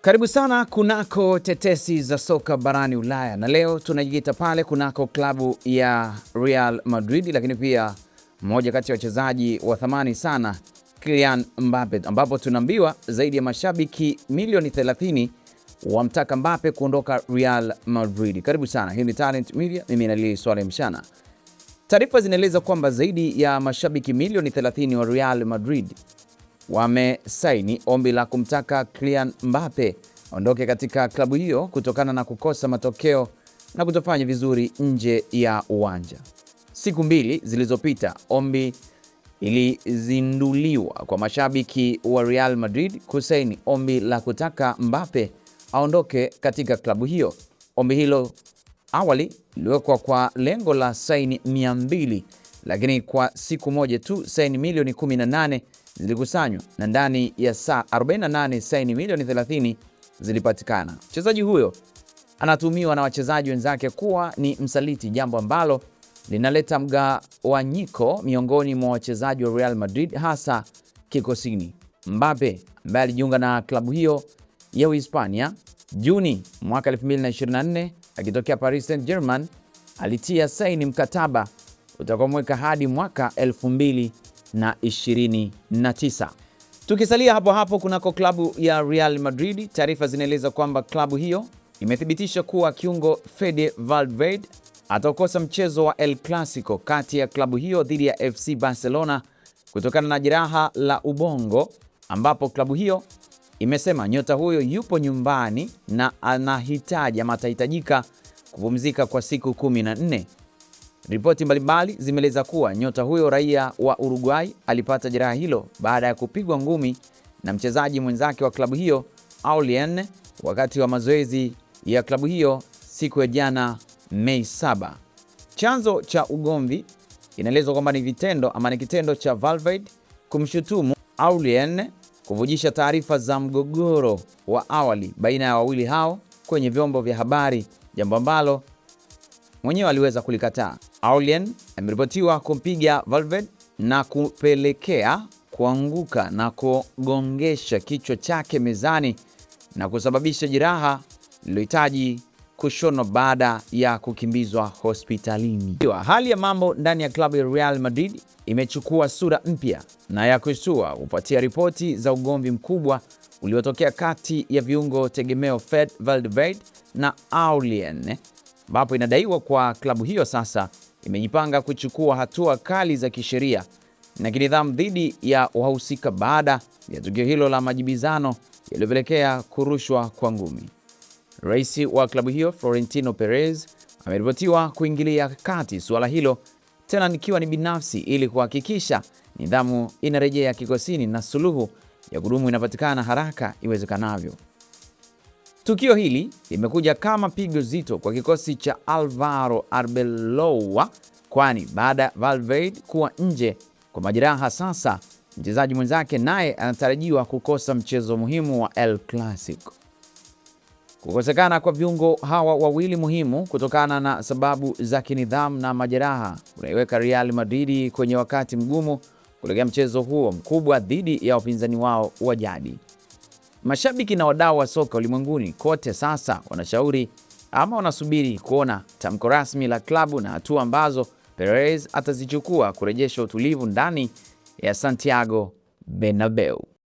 Karibu sana kunako tetesi za soka barani Ulaya, na leo tunajikita pale kunako klabu ya Real Madrid, lakini pia mmoja kati ya wachezaji wa thamani sana Kylian Mbappe, ambapo tunaambiwa zaidi ya mashabiki milioni 30 wamtaka Mbappe kuondoka Real Madrid. Karibu sana, hii ni Talent Media, mimi ni Swale Mshana. Taarifa zinaeleza kwamba zaidi ya mashabiki milioni 30 wa Real Madrid wamesaini ombi la kumtaka Kylian Mbappe aondoke katika klabu hiyo kutokana na kukosa matokeo na kutofanya vizuri nje ya uwanja. Siku mbili zilizopita, ombi ilizinduliwa kwa mashabiki wa Real Madrid kusaini ombi la kutaka Mbappe aondoke katika klabu hiyo. Ombi hilo awali liliwekwa kwa lengo la saini 200, lakini kwa siku moja tu saini milioni 18 zilikusanywa na ndani ya saa 48 saini milioni 30 zilipatikana. Mchezaji huyo anatumiwa na wachezaji wenzake kuwa ni msaliti, jambo ambalo linaleta mgawanyiko miongoni mwa wachezaji wa Real Madrid, hasa kikosini. Mbappe ambaye alijiunga na klabu hiyo ya Uhispania Juni mwaka 2024 akitokea Paris Saint-Germain, alitia saini mkataba utakomweka hadi mwaka 2029. Tukisalia hapo hapo kunako klabu ya Real Madrid, taarifa zinaeleza kwamba klabu hiyo imethibitisha kuwa kiungo Fede Valverde atakosa mchezo wa El Clasico kati ya klabu hiyo dhidi ya FC Barcelona kutokana na jeraha la ubongo, ambapo klabu hiyo imesema nyota huyo yupo nyumbani na atahitajika kupumzika kwa siku 14. Ripoti mbalimbali zimeeleza kuwa nyota huyo raia wa Uruguay alipata jeraha hilo baada ya kupigwa ngumi na mchezaji mwenzake wa klabu hiyo Aurelien wakati wa mazoezi ya klabu hiyo siku ya jana Mei 7. Chanzo cha ugomvi inaelezwa kwamba ni kitendo cha Valverde kumshutumu Aurelien kuvujisha taarifa za mgogoro wa awali baina ya wawili hao kwenye vyombo vya habari, jambo ambalo mwenyewe aliweza kulikataa. Aurelien ameripotiwa kumpiga Valverde na kupelekea kuanguka na kugongesha kichwa chake mezani na kusababisha jeraha lilohitaji kushonwa baada ya kukimbizwa hospitalini. Hali ya mambo ndani ya klabu ya Real Madrid imechukua sura mpya na ya kushtua kufuatia ripoti za ugomvi mkubwa uliotokea kati ya viungo tegemeo Fede Valverde na Aurelien, ambapo inadaiwa kwa klabu hiyo sasa imejipanga kuchukua hatua kali za kisheria na kinidhamu dhidi ya wahusika baada ya tukio hilo la majibizano yaliyopelekea kurushwa kwa ngumi. Rais wa klabu hiyo Florentino Perez ameripotiwa kuingilia kati suala hilo, tena nikiwa ni binafsi, ili kuhakikisha nidhamu inarejea kikosini na suluhu ya kudumu inapatikana haraka iwezekanavyo. Tukio hili limekuja kama pigo zito kwa kikosi cha Alvaro Arbeloa, kwani baada ya Valverde kuwa nje kwa majeraha, sasa mchezaji mwenzake naye anatarajiwa kukosa mchezo muhimu wa El Clasico. Kukosekana kwa viungo hawa wawili muhimu kutokana na sababu za kinidhamu na majeraha unaiweka Real Madrid kwenye wakati mgumu kuelekea mchezo huo mkubwa dhidi ya wapinzani wao wa jadi. Mashabiki na wadau wa soka ulimwenguni kote sasa wanashauri ama wanasubiri kuona tamko rasmi la klabu na hatua ambazo Perez atazichukua kurejesha utulivu ndani ya Santiago Bernabeu.